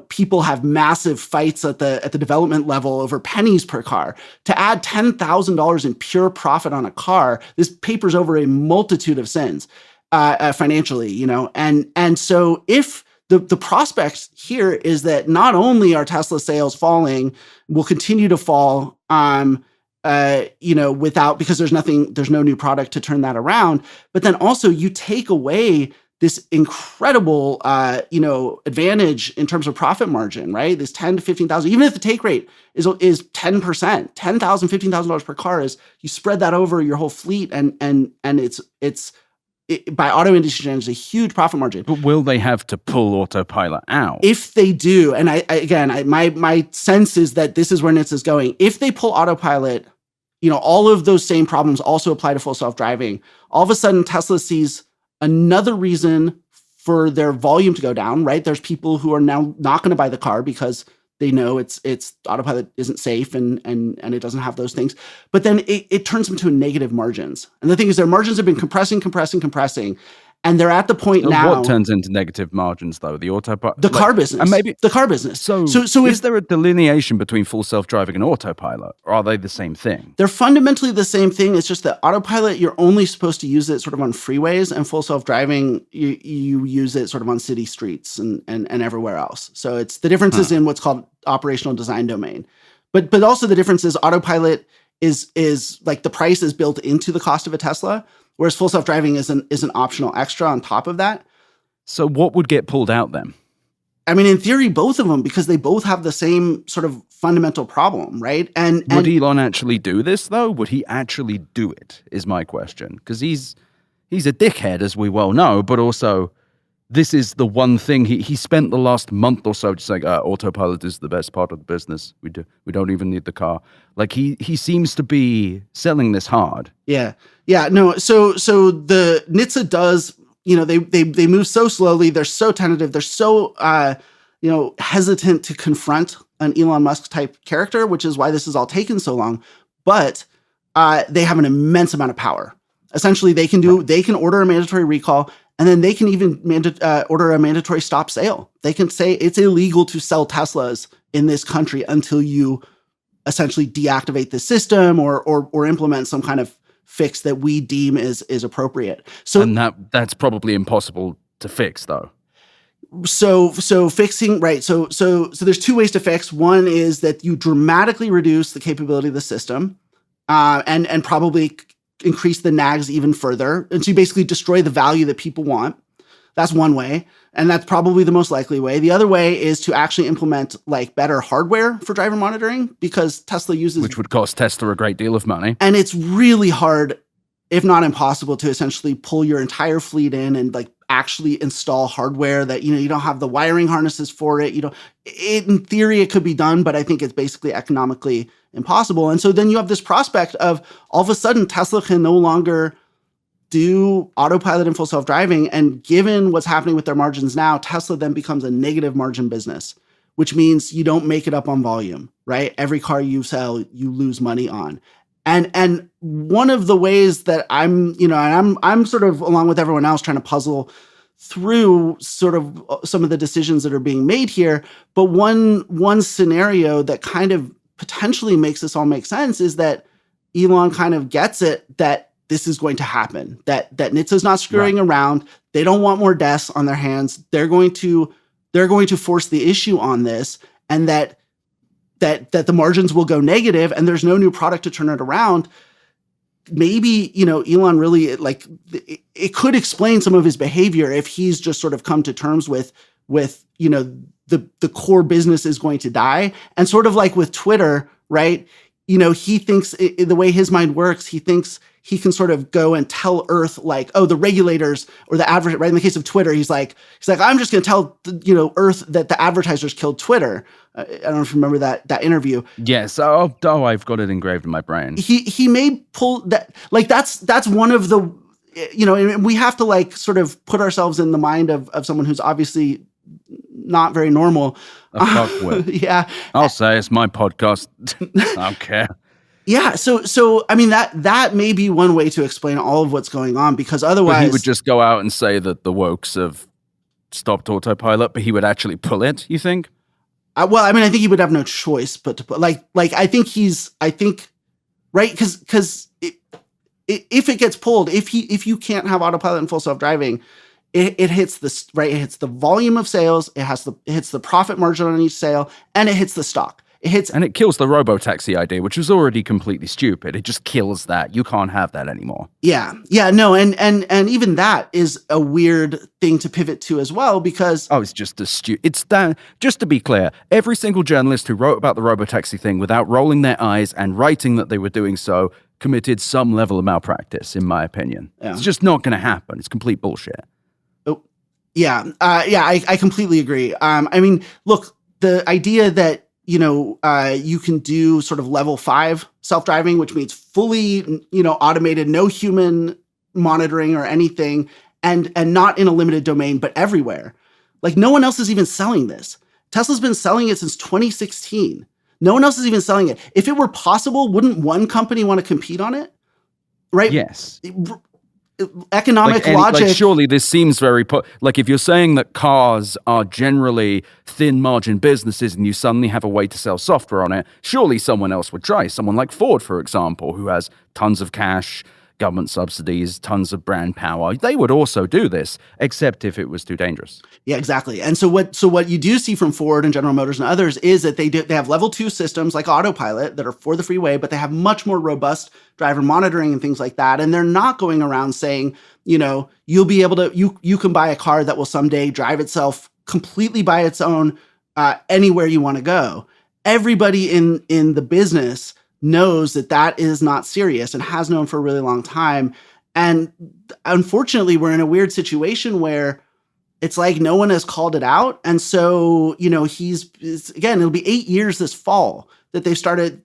B: people have massive fights at the development level over pennies per car. To add $10,000 in pure profit on a car, this papers over a multitude of sins financially, And so if the prospect here is that not only are Tesla sales falling, will continue to fall, because there's no new product to turn that around. But then also you take away this incredible, advantage in terms of profit margin, right? This 10 to 15,000, even if the take rate is 10%, $10,000, $15,000 per car, is you spread that over your whole fleet, and it's by auto industry standards, a huge profit margin.
A: But will they have to pull Autopilot out?
B: If they do, and my sense is that this is where NHTSA is going. If they pull Autopilot, all of those same problems also apply to full self-driving. All of a sudden, Tesla sees another reason for their volume to go down, right? There's people who are now not going to buy the car because they know it's Autopilot isn't safe and it doesn't have those things. But then it turns them to negative margins. And the thing is, their margins have been compressing. And they're at the point now.
A: What turns into negative margins, though? The Autopilot?
B: The car business. And maybe the car business.
A: So is there a delineation between full self-driving and Autopilot? Or are they the same thing?
B: They're fundamentally the same thing. It's just that Autopilot, you're only supposed to use it sort of on freeways, and full self-driving, you use it sort of on city streets and everywhere else. So it's the difference is in what's called operational design domain. But also the difference is Autopilot is like the price is built into the cost of a Tesla, whereas full self-driving is an optional extra on top of that.
A: So what would get pulled out then?
B: I mean, in theory, both of them, because they both have the same sort of fundamental problem, right? And
A: would Elon actually do this, though? Would he actually do it, is my question. Because he's a dickhead, as we well know, but also this is the one thing he spent the last month or so just saying, Autopilot is the best part of the business. We don't even need the car. Like he seems to be selling this hard.
B: Yeah. No. So the NHTSA does, they move so slowly. They're so tentative. They're so hesitant to confront an Elon Musk type character, which is why this has all taken so long. But they have an immense amount of power. Essentially, they can order a mandatory recall. And then they can even order a mandatory stop sale. They can say it's illegal to sell Teslas in this country until you essentially deactivate the system or implement some kind of fix that we deem is appropriate. So,
A: and that's probably impossible to fix, though.
B: So fixing, right? So there's two ways to fix. One is that you dramatically reduce the capability of the system, and probably increase the nags even further. And so you basically destroy the value that people want. That's one way. And that's probably the most likely way. The other way is to actually implement like better hardware for driver monitoring, because Tesla uses...
A: Which would cost Tesla a great deal of money.
B: And it's really hard, if not impossible, to essentially pull your entire fleet in and like actually install hardware that, you don't have the wiring harnesses for it. In theory, it could be done, but I think it's basically economically impossible. And so then you have this prospect of all of a sudden Tesla can no longer do Autopilot and full self-driving. And given what's happening with their margins now, Tesla then becomes a negative margin business, which means you don't make it up on volume, right? Every car you sell, you lose money on. And one of the ways that I'm sort of, along with everyone else, trying to puzzle through sort of some of the decisions that are being made here. But one scenario that kind of potentially makes this all make sense is that Elon kind of gets it that this is going to happen, that NHTSA's not screwing around. They don't want more deaths on their hands. They're going to force the issue on this, and that the margins will go negative and there's no new product to turn it around. Maybe, Elon really, it could explain some of his behavior if he's just sort of come to terms with the core business is going to die. And sort of like with Twitter, right? He thinks the way his mind works, he thinks he can sort of go and tell Earth like, oh, the regulators or the advertisers, right? In the case of Twitter, he's like, I'm just going to tell, Earth that the advertisers killed Twitter. I don't know if you remember that interview.
A: Yes. Oh, I've got it engraved in my brain.
B: He may pull that, like, that's one of the, and we have to like sort of put ourselves in the mind of someone who's obviously not very normal.
A: A fuckwit.
B: Yeah.
A: I'll say it's my podcast. I don't care.
B: Yeah. So I mean, that may be one way to explain all of what's going on, because otherwise...
A: But he would just go out and say that the wokes have stopped Autopilot, but he would actually pull it, you think?
B: Well, I mean, I think he would have no choice but to put, I think, right? Because if it gets pulled, if you can't have Autopilot and full self-driving, it hits the volume of sales, it hits the profit margin on each sale, and it hits the stock. It hits.
A: And it kills the robotaxi idea, which was already completely stupid. It just kills that. You can't have that anymore.
B: Yeah, no, and even that is a weird thing to pivot to as well, because
A: it's just it's that. Just to be clear, every single journalist who wrote about the robotaxi thing without rolling their eyes and writing that they were doing so committed some level of malpractice, in my opinion. Yeah. It's just not going to happen. It's complete bullshit.
B: Oh, yeah, I completely agree. I mean, look, the idea that you can do sort of level 5 self-driving, which means fully, automated, no human monitoring or anything, and not in a limited domain, but everywhere. Like, no one else is even selling this. Tesla's been selling it since 2016. No one else is even selling it. If it were possible, wouldn't one company want to compete on it? Right?
A: Yes.
B: Economic logic.
A: Surely this seems very if you're saying that cars are generally thin margin businesses and you suddenly have a way to sell software on it, surely someone else would try. Someone like Ford, for example, who has tons of cash, government subsidies, tons of brand power. They would also do this, except if it was too dangerous.
B: Yeah, exactly. And so what you do see from Ford and General Motors and others is that they have level 2 systems like Autopilot that are for the freeway, but they have much more robust driver monitoring and things like that. And they're not going around saying, you'll be able to, you can buy a car that will someday drive itself completely by its own anywhere you want to go. Everybody in the business knows that is not serious and has known for a really long time. And unfortunately, we're in a weird situation where it's like no one has called it out. And so, again, it'll be 8 years this fall that they've started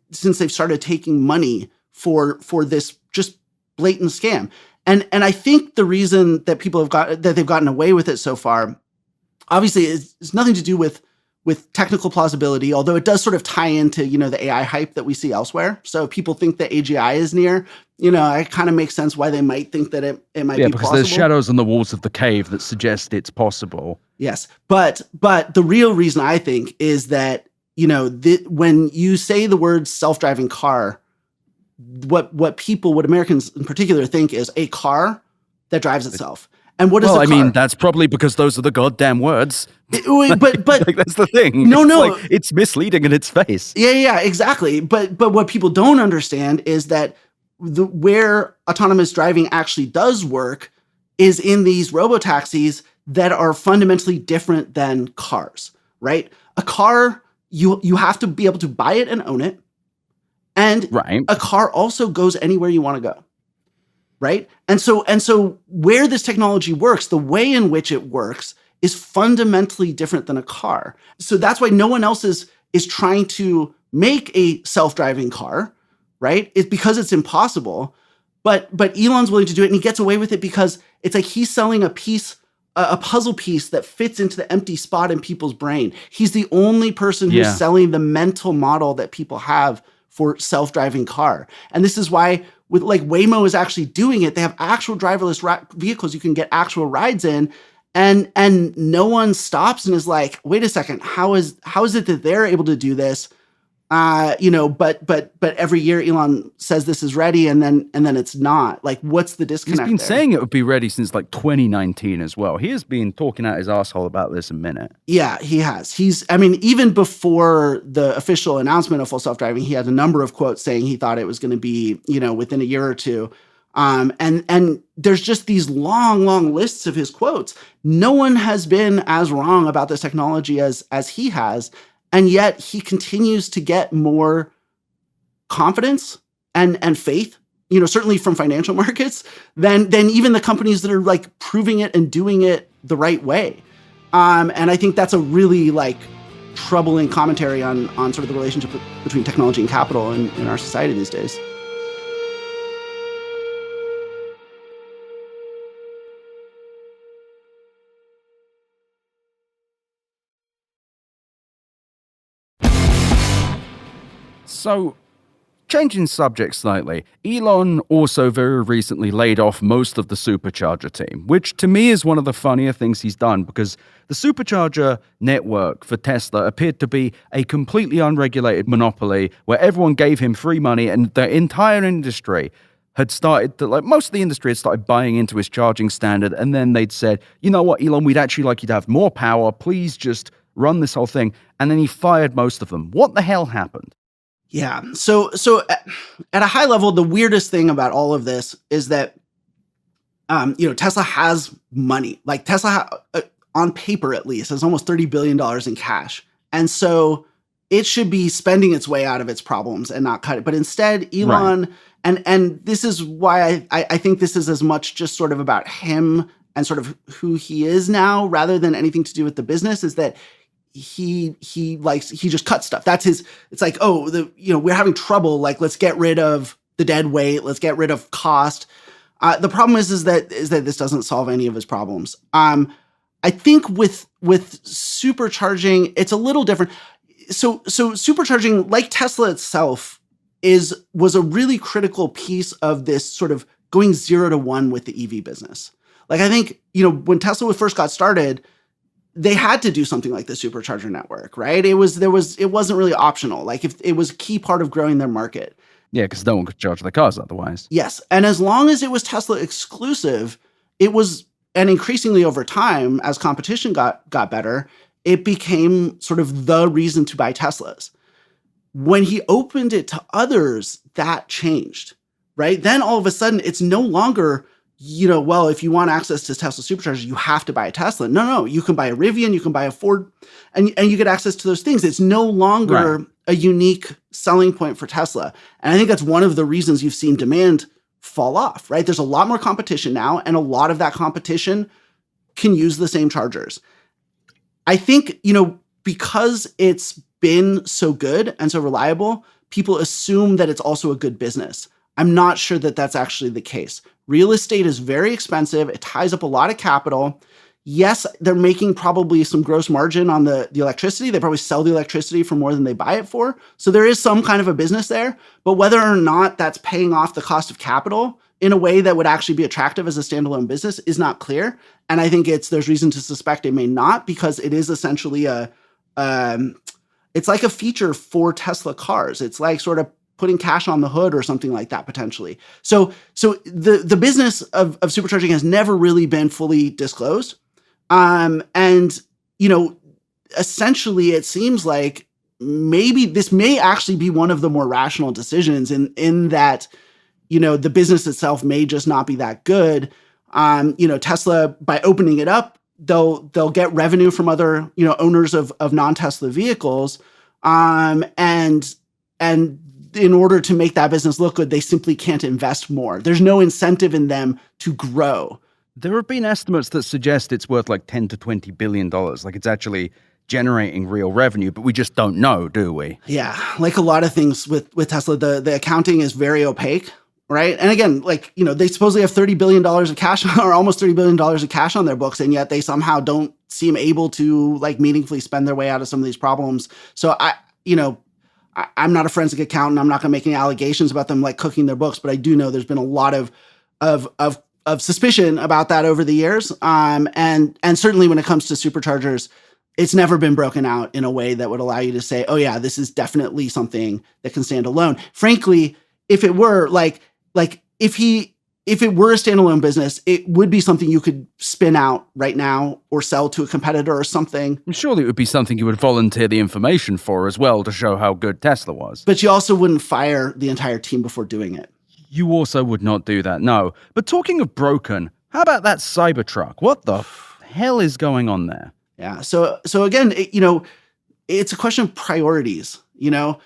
B: taking money for this just blatant scam. And I think the reason that they've gotten away with it so far, obviously, it's nothing to do with technical plausibility, although it does sort of tie into, the AI hype that we see elsewhere. So if people think that AGI is near, it kind of makes sense why they might think that it might be plausible. Yeah, because
A: there's shadows on the walls of the cave that suggest it's possible.
B: Yes. But the real reason I think is that, when you say the word self-driving car, what Americans in particular think is a car that drives itself. And what is a car? I mean,
A: that's probably because those are the goddamn words.
B: But
A: that's the thing.
B: No.
A: It's misleading in its face.
B: Yeah, exactly. But what people don't understand is that where autonomous driving actually does work is in these robotaxis that are fundamentally different than cars, right? A car, you have to be able to buy it and own it. And a car also goes anywhere you want to go. Right. And so where this technology works, the way in which it works is fundamentally different than a car. So that's why no one else is trying to make a self-driving car. Right. It's because it's impossible. But Elon's willing to do it, and he gets away with it because it's like he's selling a puzzle piece that fits into the empty spot in people's brain. He's the only person who's selling the mental model that people have for self-driving car. And this is why with Waymo is actually doing it. They have actual driverless vehicles you can get actual rides in, and no one stops and is like, wait a second, how is it that they're able to do this? But every year Elon says this is ready, and then it's not. Like, what's the disconnect?
A: He's been saying it would be ready since 2019 as well. He has been talking out his asshole about this a minute.
B: Yeah, he has. Even before the official announcement of full self-driving, he had a number of quotes saying he thought it was going to be, within a year or two. And there's just these long lists of his quotes. No one has been as wrong about this technology as he has. And yet he continues to get more confidence and faith, certainly from financial markets than even the companies that are proving it and doing it the right way. And I think that's a really troubling commentary on sort of the relationship between technology and capital in our society these days.
A: So, changing subject slightly, Elon also very recently laid off most of the Supercharger team, which to me is one of the funnier things he's done, because the Supercharger network for Tesla appeared to be a completely unregulated monopoly where everyone gave him free money, and the entire industry had started to, most of the industry had started buying into his charging standard, and then they'd said, you know what, Elon, we'd actually like you to have more power. Please just run this whole thing, and then he fired most of them. What the hell happened?
B: Yeah. So at a high level, the weirdest thing about all of this is that, Tesla has money. Like Tesla, on paper at least, has almost $30 billion in cash. And so it should be spending its way out of its problems and not cut it. But instead, Elon, and this is why I think this is as much just sort of about him and sort of who he is now, rather than anything to do with the business, is that he just cuts stuff. That's his. It's like, we're having trouble. Like, let's get rid of the dead weight. Let's get rid of cost. The problem is that this doesn't solve any of his problems. I think with supercharging, it's a little different. So supercharging, like Tesla itself, was a really critical piece of this sort of going 0 to 1 with the EV business. Like, I think, when Tesla first got started, they had to do something like the supercharger network, right? It wasn't really optional. Like, if it was a key part of growing their market.
A: Yeah, because no one could charge the cars otherwise.
B: Yes. And as long as it was Tesla exclusive, it was, and increasingly over time, as competition got better, it became sort of the reason to buy Teslas. When he opened it to others, that changed, right? Then all of a sudden, it's no longer, if you want access to Tesla superchargers, you have to buy a Tesla. No, you can buy a Rivian, you can buy a Ford, and you get access to those things. It's no longer a unique selling point for Tesla. And I think that's one of the reasons you've seen demand fall off, right? There's a lot more competition now, and a lot of that competition can use the same chargers. I think, because it's been so good and so reliable, people assume that it's also a good business. I'm not sure that that's actually the case. Real estate is very expensive. It ties up a lot of capital. Yes, they're making probably some gross margin on the electricity. They probably sell the electricity for more than they buy it for. So there is some kind of a business there. But whether or not that's paying off the cost of capital in a way that would actually be attractive as a standalone business is not clear. And I think there's reason to suspect it may not, because it is essentially it's like a feature for Tesla cars. It's like sort of putting cash on the hood or something like that, potentially. So the business of supercharging has never really been fully disclosed. Essentially it seems like maybe this may actually be one of the more rational decisions in that, the business itself may just not be that good. Tesla, by opening it up, they'll get revenue from other, owners of non-Tesla vehicles. And in order to make that business look good, they simply can't invest more. There's no incentive in them to grow.
A: There have been estimates that suggest it's worth like $10 to $20 billion. Like, it's actually generating real revenue, but we just don't know, do we?
B: Yeah. Like a lot of things with Tesla, the accounting is very opaque, right? And again, they supposedly have $30 billion of cash or almost $30 billion of cash on their books, and yet they somehow don't seem able to meaningfully spend their way out of some of these problems. So I'm not a forensic accountant. I'm not going to make any allegations about them cooking their books, but I do know there's been a lot of suspicion about that over the years. And certainly when it comes to superchargers, it's never been broken out in a way that would allow you to say, oh yeah, this is definitely something that can stand alone. Frankly, if it were if it were a standalone business, it would be something you could spin out right now or sell to a competitor or something.
A: Surely it would be something you would volunteer the information for as well to show how good Tesla was.
B: But you also wouldn't fire the entire team before doing it.
A: You also would not do that, no. But talking of broken, how about that Cybertruck? What the hell is going on there?
B: Yeah. So again, it's a question of priorities. The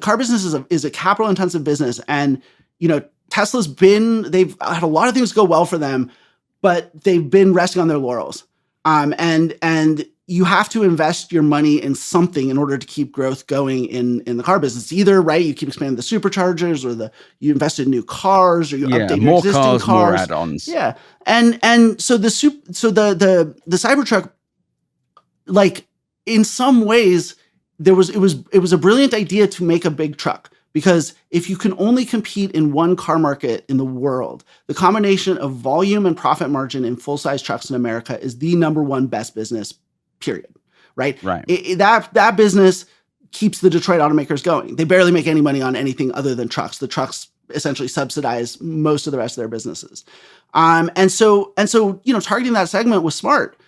B: car business is a capital intensive business, and they've had a lot of things go well for them, but they've been resting on their laurels. And you have to invest your money in something in order to keep growth going in the car business. Either, right, you keep expanding the superchargers, or you invest in new cars, or you update your existing cars.
A: More add-ons.
B: Yeah. And so the Cybertruck, in some ways, it was a brilliant idea to make a big truck. Because if you can only compete in one car market in the world, the combination of volume and profit margin in full-size trucks in America is the number one best business, period. Right?
A: Right.
B: That business keeps the Detroit automakers going. They barely make any money on anything other than trucks. The trucks essentially subsidize most of the rest of their businesses. And so targeting that segment was smart.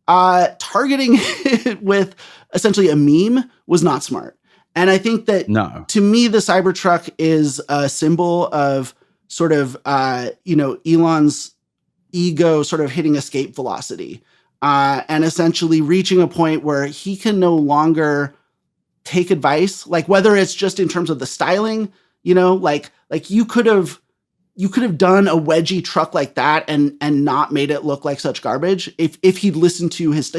B: Targeting it with essentially a meme was not smart. And I think that to me, the Cybertruck is a symbol of sort of, Elon's ego sort of hitting escape velocity and essentially reaching a point where he can no longer take advice, like whether it's just in terms of the styling, like you could have done a wedgie truck like that and not made it look like such garbage if he'd listened to his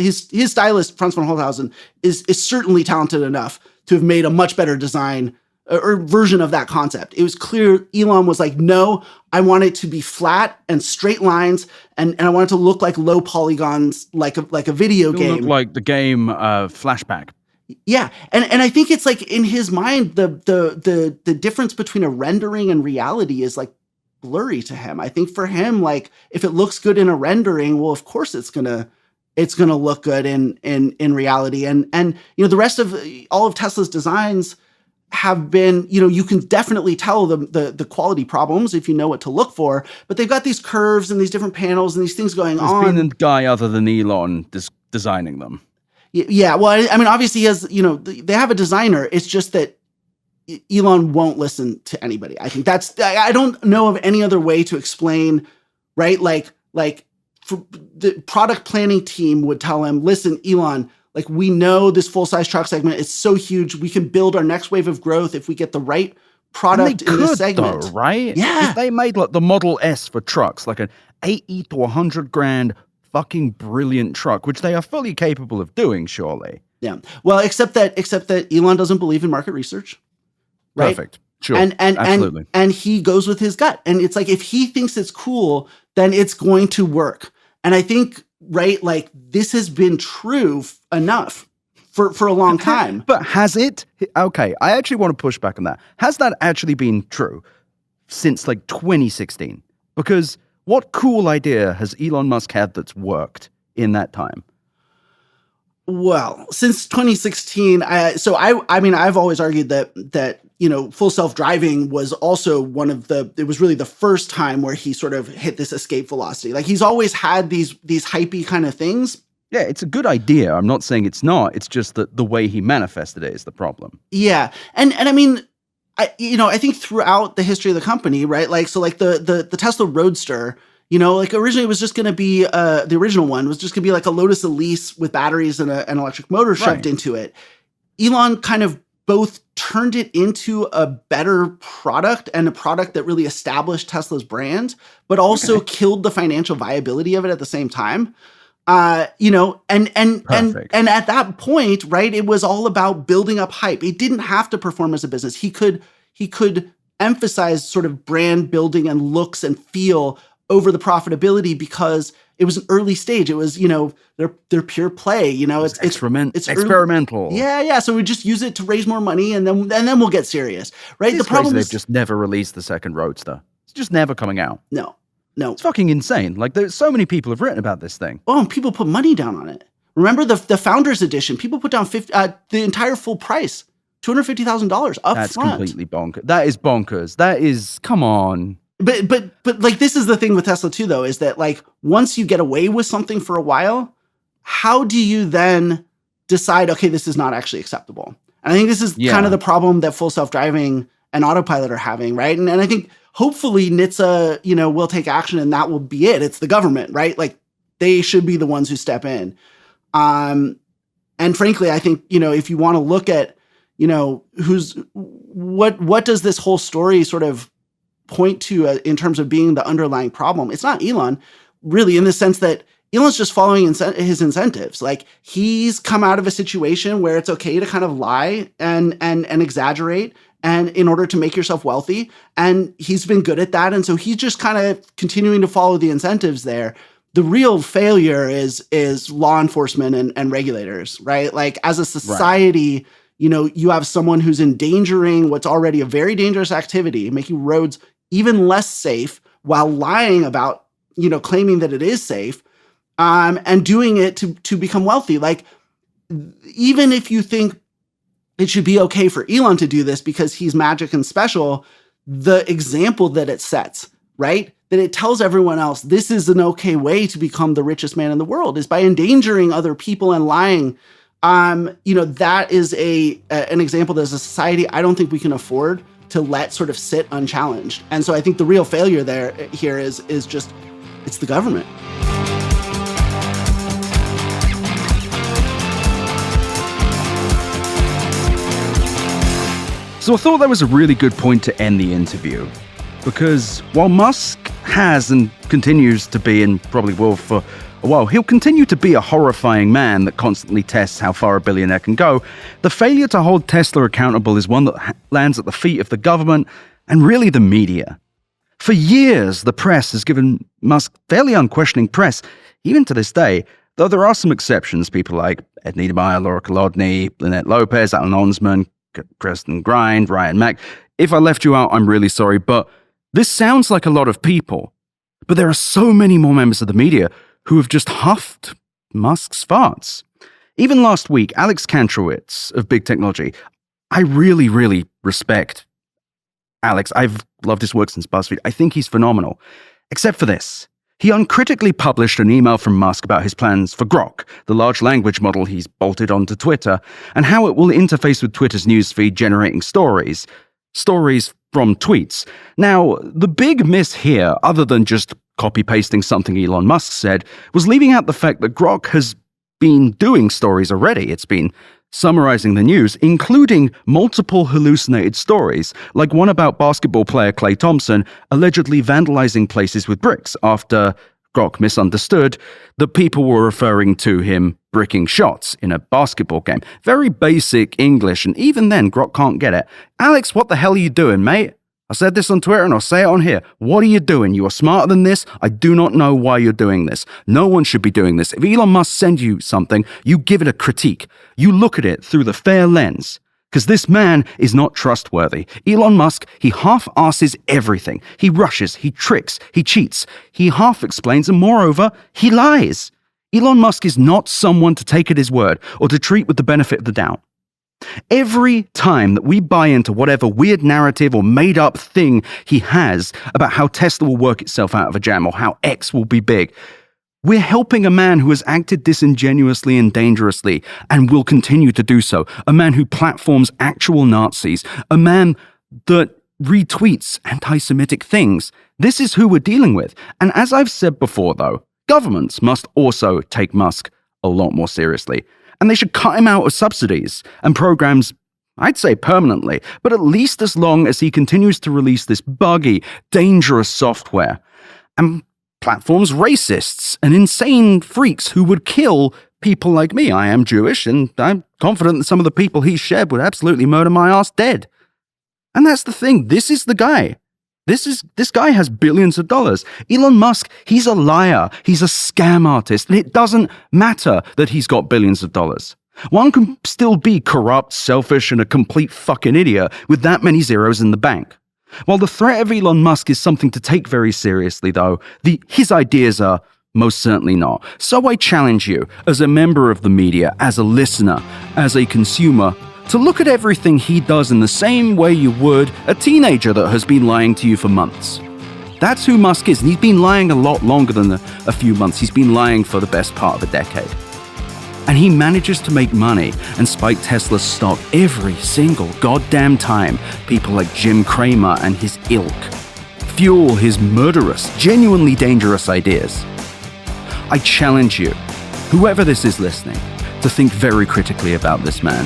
B: stylist, Franz von Holthausen, is certainly talented enough to have made a much better design or version of that concept. It was clear Elon was like, no, I want it to be flat and straight lines, and I want it to look like low polygons, like a video game.
A: Look like the game Flashback.
B: Yeah, and I think it's like in his mind, the difference between a rendering and reality is like blurry to him. I think for him, like if it looks good in a rendering, well, of course it's gonna look good in reality. And the rest of all of Tesla's designs have been, you can definitely tell the quality problems if you know what to look for, but they've got these curves and these different panels and these things going on.
A: There's been a guy other than Elon designing them.
B: Yeah, well, I mean, obviously he has, they have a designer. It's just that Elon won't listen to anybody. I think I don't know of any other way to explain, right? Like the product planning team would tell him, listen, Elon, like we know this full-size truck segment is so huge. We can build our next wave of growth if we get the right product in this segment.
A: Though, right?
B: Yeah.
A: If they made like the Model S for trucks, like an 80 to 100 grand fucking brilliant truck, which they are fully capable of doing, surely.
B: Yeah. Well, except that Elon doesn't believe in market research. Right?
A: Perfect. Sure.
B: Absolutely. And he goes with his gut. And it's like, if he thinks it's cool, then it's going to work. And I think, right, like this has been true enough for a long time.
A: But has it? Okay, I actually want to push back on that. Has that actually been true since like 2016? Because what cool idea has Elon Musk had that's worked in that time?
B: Well, since 2016, I've always argued that full self-driving was also it was really the first time where he sort of hit this escape velocity. Like he's always had these hypey kind of things.
A: Yeah, it's a good idea. I'm not saying it's not. It's just that the way he manifested it is the problem.
B: Yeah. And I mean, I think throughout the history of the company, right? Like, so like the Tesla Roadster, like originally it was just going to be, the original one was just going to be like a Lotus Elise with batteries and an electric motor shoved into it. Elon kind of both turned it into a better product and a product that really established Tesla's brand, but also killed the financial viability of it at the same time. And at that point, right, it was all about building up hype. It didn't have to perform as a business. He could emphasize sort of brand building and looks and feel over the profitability because it was an early stage. It was, they're pure play, it's
A: experimental.
B: Yeah. So we just use it to raise more money and then we'll get serious, right?
A: The problem is they've just never released the second Roadster. It's just never coming out.
B: No.
A: It's fucking insane. Like there's so many people have written about this thing.
B: Oh, and people put money down on it. Remember the Founders Edition? People put down the entire full price, $250,000 up
A: That's
B: front.
A: Completely bonkers. That is bonkers. That is, come on.
B: But like this is the thing with Tesla too, though, is that like once you get away with something for a while, how do you then decide, okay, this is not actually acceptable? And I think this is kind of the problem that full self-driving and Autopilot are having, right? And I think hopefully NHTSA, will take action and that will be it. It's the government, right? Like they should be the ones who step in. And frankly, I think, if you want to look at, what does this whole story sort of point to in terms of being the underlying problem? It's not Elon, really, in the sense that Elon's just following his incentives. Like he's come out of a situation where it's okay to kind of lie and exaggerate and in order to make yourself wealthy. And he's been good at that. And so he's just kind of continuing to follow the incentives there. The real failure is law enforcement and regulators, right? Like as a society, you have someone who's endangering what's already a very dangerous activity, making roads even less safe while lying about, claiming that it is safe, and doing it to become wealthy. Like, even if you think it should be okay for Elon to do this because he's magic and special, the example that it sets, right? that it tells everyone else this is an okay way to become the richest man in the world, is by endangering other people and lying. That is an example that as a society, I don't think we can afford to let sort of sit unchallenged. And so I think the real failure here is just, it's the government.
A: So I thought that was a really good point to end the interview, because while Musk has and continues to be, and probably will for a while, he'll continue to be a horrifying man that constantly tests how far a billionaire can go. The failure to hold Tesla accountable is one that lands at the feet of the government and really the media. For years, the press has given Musk fairly unquestioning press, even to this day, though there are some exceptions, people like Ed Niedermeyer, Laura Kolodny, Lynette Lopez, Alan Onsman, Kristen Grind, Ryan Mack. If I left you out, I'm really sorry, but this sounds like a lot of people. But there are so many more members of the media who have just huffed Musk's farts. Even last week, Alex Kantrowitz of Big Technology, I really, really respect Alex. I've loved his work since BuzzFeed. I think he's phenomenal. Except for this. He uncritically published an email from Musk about his plans for Grok, the large language model he's bolted onto Twitter, and how it will interface with Twitter's newsfeed generating stories from tweets. Now, the big miss here, other than just copy-pasting something Elon Musk said, was leaving out the fact that Grok has been doing stories already. It's been summarizing the news, including multiple hallucinated stories, like one about basketball player Klay Thompson allegedly vandalizing places with bricks after Grok misunderstood that people were referring to him bricking shots in a basketball game. Very basic English, and even then, Grok can't get it. Alex, what the hell are you doing, mate? I said this on Twitter and I'll say it on here. What are you doing? You are smarter than this. I do not know why you're doing this. No one should be doing this. If Elon Musk sends you something, you give it a critique. You look at it through the fair lens. Because this man is not trustworthy. Elon Musk, he half-asses everything. He rushes, he tricks, he cheats, he half-explains, and moreover, he lies. Elon Musk is not someone to take at his word or to treat with the benefit of the doubt. Every time that we buy into whatever weird narrative or made-up thing he has about how Tesla will work itself out of a jam or how X will be big, we're helping a man who has acted disingenuously and dangerously and will continue to do so, a man who platforms actual Nazis, a man that retweets anti-Semitic things. This is who we're dealing with. And as I've said before, though, governments must also take Musk a lot more seriously. And they should cut him out of subsidies and programs, I'd say permanently, but at least as long as he continues to release this buggy, dangerous software and platforms racists and insane freaks who would kill people like me. I am Jewish, and I'm confident that some of the people he shared would absolutely murder my ass dead. And that's the thing. This is the guy. This guy has billions of dollars. Elon Musk, he's a liar. He's a scam artist. And it doesn't matter that he's got billions of dollars. One can still be corrupt, selfish, and a complete fucking idiot with that many zeros in the bank. While the threat of Elon Musk is something to take very seriously, though, his ideas are most certainly not. So I challenge you, as a member of the media, as a listener, as a consumer, to look at everything he does in the same way you would a teenager that has been lying to you for months. That's who Musk is, and he's been lying a lot longer than a few months. He's been lying for the best part of a decade. And he manages to make money and spike Tesla's stock every single goddamn time people like Jim Cramer and his ilk fuel his murderous, genuinely dangerous ideas. I challenge you, whoever this is listening, to think very critically about this man.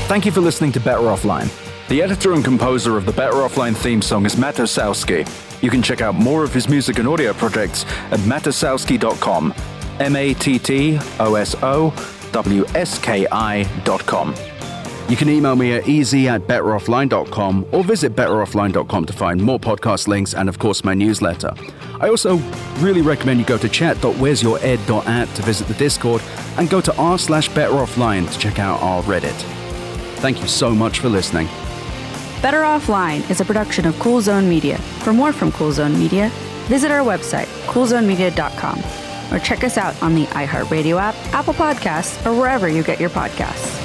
A: Thank you for listening to Better Offline. The editor and composer of the Better Offline theme song is Matt Osowski. You can check out more of his music and audio projects at mattosowski.com, mattosowski.com. You can email me at easy@betteroffline.com or visit betteroffline.com to find more podcast links and, of course, my newsletter. I also really recommend you go to chat.wheresyoured.at to visit the Discord and go to r/betteroffline to check out our Reddit. Thank you so much for listening.
C: Better Offline is a production of Cool Zone Media. For more from Cool Zone Media, visit our website, coolzonemedia.com, or check us out on the iHeart Radio app, Apple Podcasts, or wherever you get your podcasts.